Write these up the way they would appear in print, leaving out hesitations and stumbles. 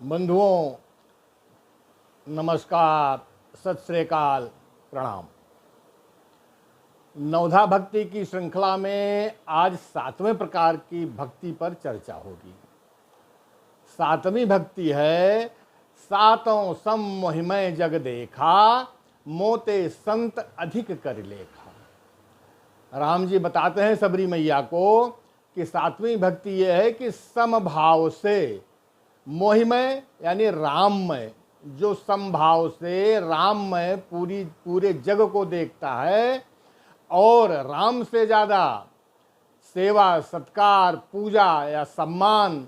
बंधुओं, नमस्कार, सत श्री अकाल, प्रणाम। नवधा भक्ति की श्रृंखला में आज 7वें प्रकार की भक्ति पर चर्चा होगी। 7वीं भक्ति है सातों सम मोहिमय जग देखा, मोते संत अधिक कर लेखा। राम जी बताते हैं सबरी मैया को कि 7वीं भक्ति यह है कि समभाव से मोहिमय यानी राममय, जो समभाव से राममय पूरे जग को देखता है और राम से ज़्यादा सेवा सत्कार पूजा या सम्मान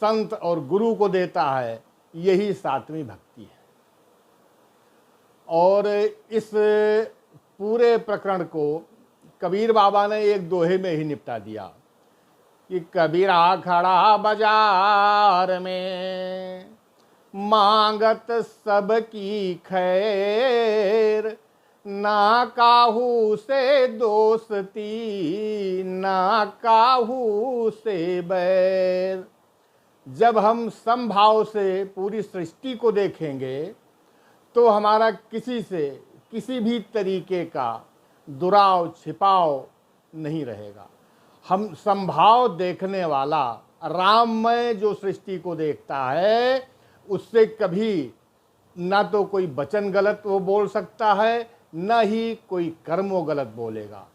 संत और गुरु को देता है, यही 7वीं भक्ति है। और इस पूरे प्रकरण को कबीर बाबा ने एक दोहे में ही निपटा दिया कि कबीरा खड़ा बाजार में मांगत सबकी खैर, ना काहू से दोस्ती ना काहू से बैर। जब हम समभाव से पूरी सृष्टि को देखेंगे तो हमारा किसी से किसी भी तरीके का दुराव छिपाव नहीं रहेगा। हम समभाव देखने वाला राममय जो सृष्टि को देखता है, उससे कभी ना तो कोई वचन गलत वो बोल सकता है, न ही कोई कर्म वो गलत बोलेगा।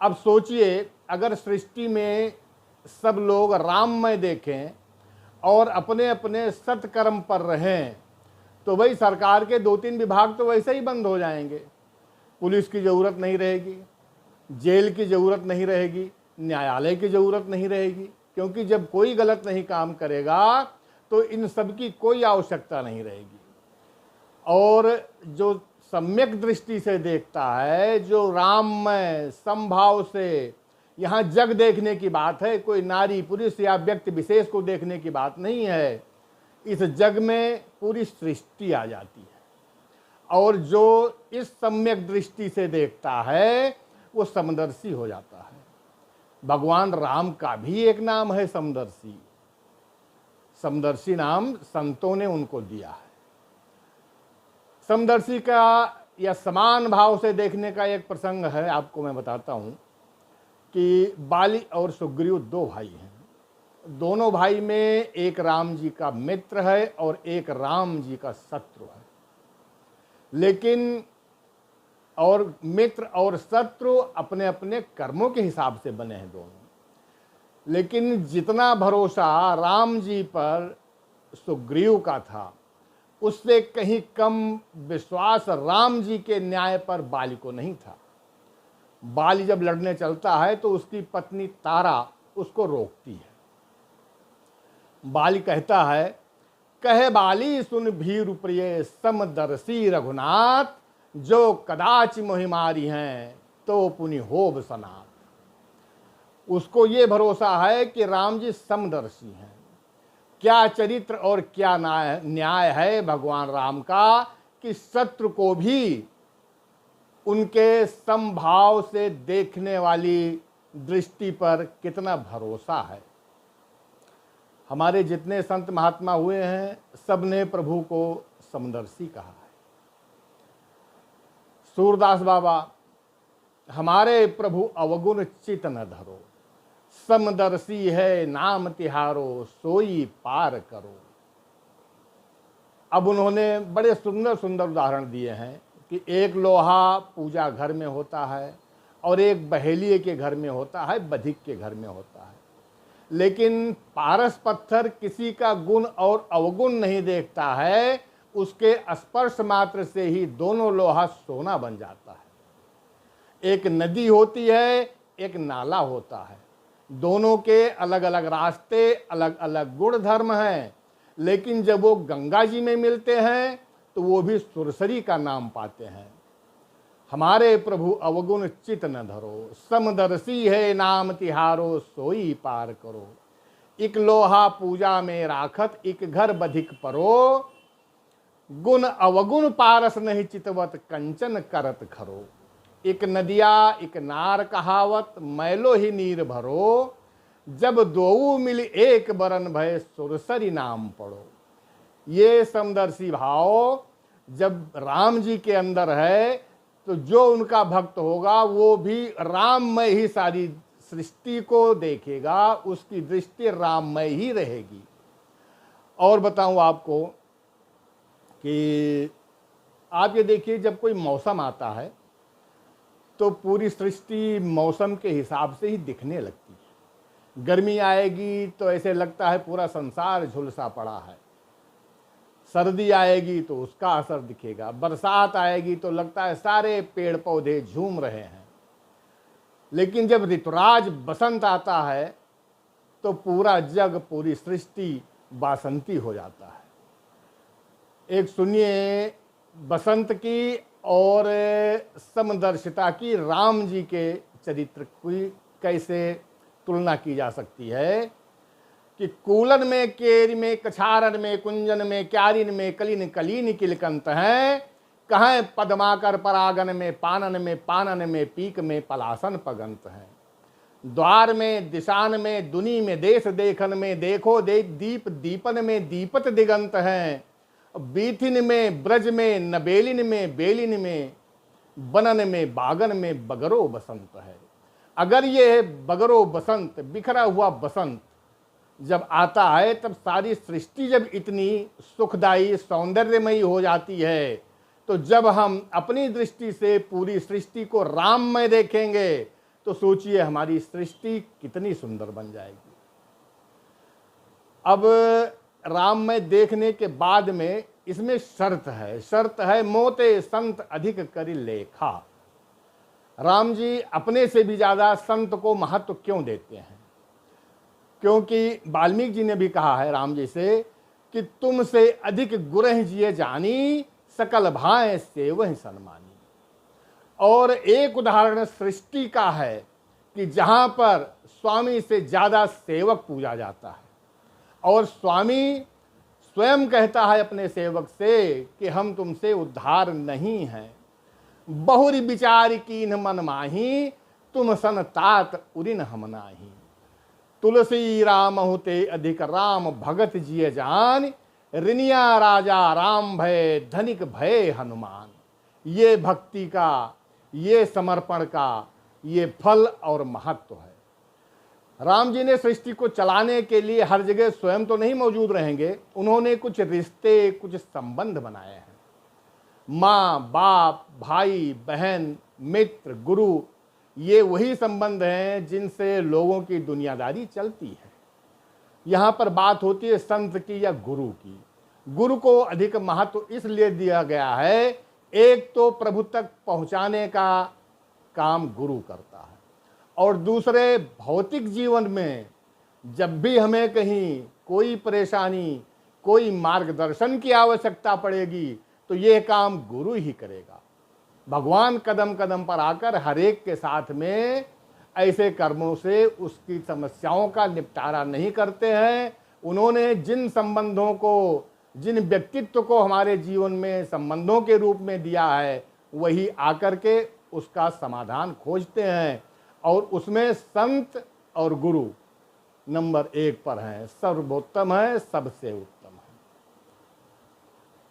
अब सोचिए, अगर सृष्टि में सब लोग राममय देखें और अपने अपने सत्कर्म पर रहें तो भाई सरकार के 2-3 विभाग तो वैसे ही बंद हो जाएंगे। पुलिस की ज़रूरत नहीं रहेगी, जेल की ज़रूरत नहीं रहेगी, न्यायालय की ज़रूरत नहीं रहेगी, क्योंकि जब कोई गलत नहीं काम करेगा तो इन सब की कोई आवश्यकता नहीं रहेगी। और जो सम्यक दृष्टि से देखता है, जो राममय समभाव से, यहाँ जग देखने की बात है, कोई नारी पुरुष या व्यक्ति विशेष को देखने की बात नहीं है। इस जग में पूरी सृष्टि आ जाती है और जो इस सम्यक दृष्टि से देखता है वो समदर्शी हो जाता है। भगवान राम का भी एक नाम है समदर्शी। समदर्शी नाम संतों ने उनको दिया है। समदर्शी का या समान भाव से देखने का एक प्रसंग है, आपको मैं बताता हूँ कि बाली और सुग्रीव 2 भाई हैं। दोनों भाई में एक राम जी का मित्र है और एक राम जी का शत्रु है। लेकिन और मित्र और शत्रु अपने अपने कर्मों के हिसाब से बने हैं दोनों। लेकिन जितना भरोसा राम जी पर सुग्रीव का था, उससे कहीं कम विश्वास राम जी के न्याय पर बाली को नहीं था। बाली जब लड़ने चलता है तो उसकी पत्नी तारा उसको रोकती है। बाली कहता है, कहे बाली सुन भीरु प्रिय समदर्शी रघुनाथ, जो कदाच मोहिमारी हैं तो पुनि होब सनाथ। उसको ये भरोसा है कि राम जी समदर्शी हैं। क्या चरित्र और क्या न्याय है भगवान राम का कि शत्रु को भी उनके समभाव से देखने वाली दृष्टि पर कितना भरोसा है। हमारे जितने संत महात्मा हुए हैं, सबने प्रभु को समदर्शी कहा है। सूरदास बाबा, हमारे प्रभु अवगुण चित न धरो, समदर्शी है नाम तिहारो, सोई पार करो। अब उन्होंने बड़े सुंदर सुंदर उदाहरण दिए हैं कि एक लोहा पूजा घर में होता है और एक बहेलिए के घर में होता है, बधिक के घर में होता है। लेकिन पारस पत्थर किसी का गुण और अवगुण नहीं देखता है, उसके स्पर्श मात्र से ही दोनों लोहा सोना बन जाता है। एक नदी होती है, एक नाला होता है, दोनों के अलग अलग रास्ते, अलग अलग गुण धर्म हैं, लेकिन जब वो गंगा जी में मिलते हैं तो वो भी सुरसरी का नाम पाते हैं। हमारे प्रभु अवगुण चित न धरो, समदर्शी है नाम तिहारो, सोई पार करो। इक लोहा पूजा में राखत, इक घर बधिक परो, गुण अवगुण पारस नहीं चितवत, कंचन करत खरो। इक नदिया इक नार कहावत, मैलो ही नीर भरो, जब दोऊ मिल एक बरन भय, सुरसरी नाम पढ़ो। ये समदर्शी भाव जब राम जी के अंदर है तो जो उनका भक्त होगा वो भी राममय ही सारी सृष्टि को देखेगा, उसकी दृष्टि राममय ही रहेगी। और बताऊं आपको कि आप ये देखिए, जब कोई मौसम आता है तो पूरी सृष्टि मौसम के हिसाब से ही दिखने लगती है। गर्मी आएगी तो ऐसे लगता है पूरा संसार झुलसा पड़ा है, सर्दी आएगी तो उसका असर दिखेगा, बरसात आएगी तो लगता है सारे पेड़ पौधे झूम रहे हैं। लेकिन जब ऋतुराज बसंत आता है तो पूरा जग, पूरी सृष्टि बासंती हो जाता है। एक सुनिए बसंत की और समदर्शिता की राम जी के चरित्र की कैसे तुलना की जा सकती है कि कूलन में, केरी में, कछारन में, कुंजन में, क्यारिन में, कलिन कलीन किलकंत हैं, कहें पद्माकर परागन में, पानन में, पानन में, पीक में, पलासन पगंत हैं। द्वार में, दिशान में, दुनी में, देश देखन में, देखो दीप दीपन में, दीपत दिगंत हैं। बीथिन में, ब्रज में, नबेलिन में, बेलिन में, बनन में, बागन में, बगरो बसंत है। अगर ये बगरो बसंत, बिखरा हुआ बसंत जब आता है तब सारी सृष्टि जब इतनी सुखदायी सौंदर्यमयी हो जाती है, तो जब हम अपनी दृष्टि से पूरी सृष्टि को राममय देखेंगे तो सोचिए हमारी सृष्टि कितनी सुंदर बन जाएगी। अब राममय देखने के बाद में इसमें शर्त है मोते संत अधिक करी लेखा। राम जी अपने से भी ज्यादा संत को महत्व क्यों देते हैं? क्योंकि वाल्मीकि जी ने भी कहा है राम जी से कि तुमसे अधिक गुरह जिए जानी, सकल भाए सेवह सन्मानी। और एक उदाहरण सृष्टि का है कि जहां पर स्वामी से ज्यादा सेवक पूजा जाता है और स्वामी स्वयं कहता है अपने सेवक से कि हम तुमसे उद्धार नहीं हैं। बहुरी विचार कीन मन माही, तुम सन तात उरिन हम नाही। तुलसी राम होते अधिक राम भगत जिय जान, रिनिया राजा राम भय धनिक भय हनुमान। ये भक्ति का, ये समर्पण का ये फल और महत्व है। राम जी ने सृष्टि को चलाने के लिए हर जगह स्वयं तो नहीं मौजूद रहेंगे, उन्होंने कुछ रिश्ते, कुछ संबंध बनाए हैं। माँ बाप, भाई बहन, मित्र, गुरु, ये वही संबंध हैं जिनसे लोगों की दुनियादारी चलती है। यहाँ पर बात होती है संत की या गुरु की। गुरु को अधिक महत्व इसलिए दिया गया है, एक तो प्रभु तक पहुँचाने का काम गुरु करता है, और दूसरे भौतिक जीवन में जब भी हमें कहीं कोई परेशानी, कोई मार्गदर्शन की आवश्यकता पड़ेगी तो ये काम गुरु ही करेगा। भगवान कदम कदम पर आकर हर एक के साथ में ऐसे कर्मों से उसकी समस्याओं का निपटारा नहीं करते हैं। उन्होंने जिन संबंधों को, जिन व्यक्तित्व को हमारे जीवन में संबंधों के रूप में दिया है, वही आकर के उसका समाधान खोजते हैं, और उसमें संत और गुरु नंबर 1 पर हैं, सर्वोत्तम है, सबसे उत्तम है।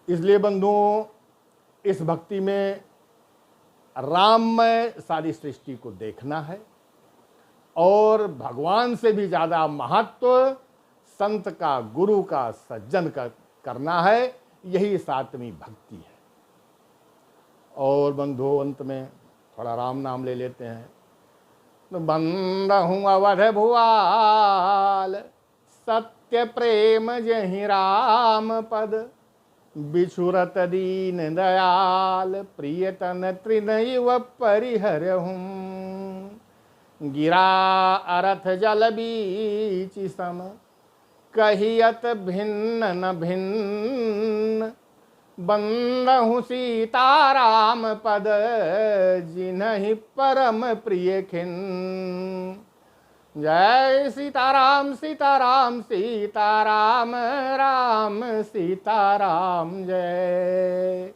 इसलिए बंधुओं, इस भक्ति में राममय सारी सृष्टि को देखना है, और भगवान से भी ज्यादा महत्व संत का, गुरु का, सज्जन का करना है। यही 7वीं भक्ति है। और बंधुओं, अंत में थोड़ा राम नाम ले लेते हैं। बंदहूँ अवध भुआल, सत्य प्रेम जहि राम पद, बिछुरत दीन दयाल, प्रियतन तृणैव परिहरहुँ। गिरा अरथ जल बीच सम, कहियत भिन्न न भिन्न, बंदहु सीताराम पद, जिन्हि परम प्रिय खिन। जय सीताराम सीताराम सीताराम, राम सीताराम जय।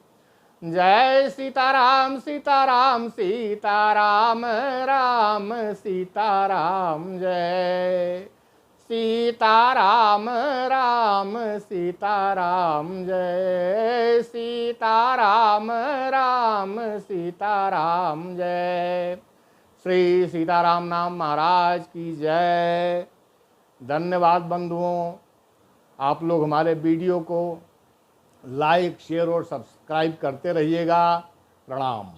जय सीताराम सीताराम सीताराम, राम सीताराम जय। सीताराम राम सीताराम जय सीताराम राम सीताराम जय। श्री सीताराम नाम महाराज की जय। धन्यवाद बंधुओं, आप लोग हमारे वीडियो को लाइक शेयर और सब्सक्राइब करते रहिएगा। प्रणाम।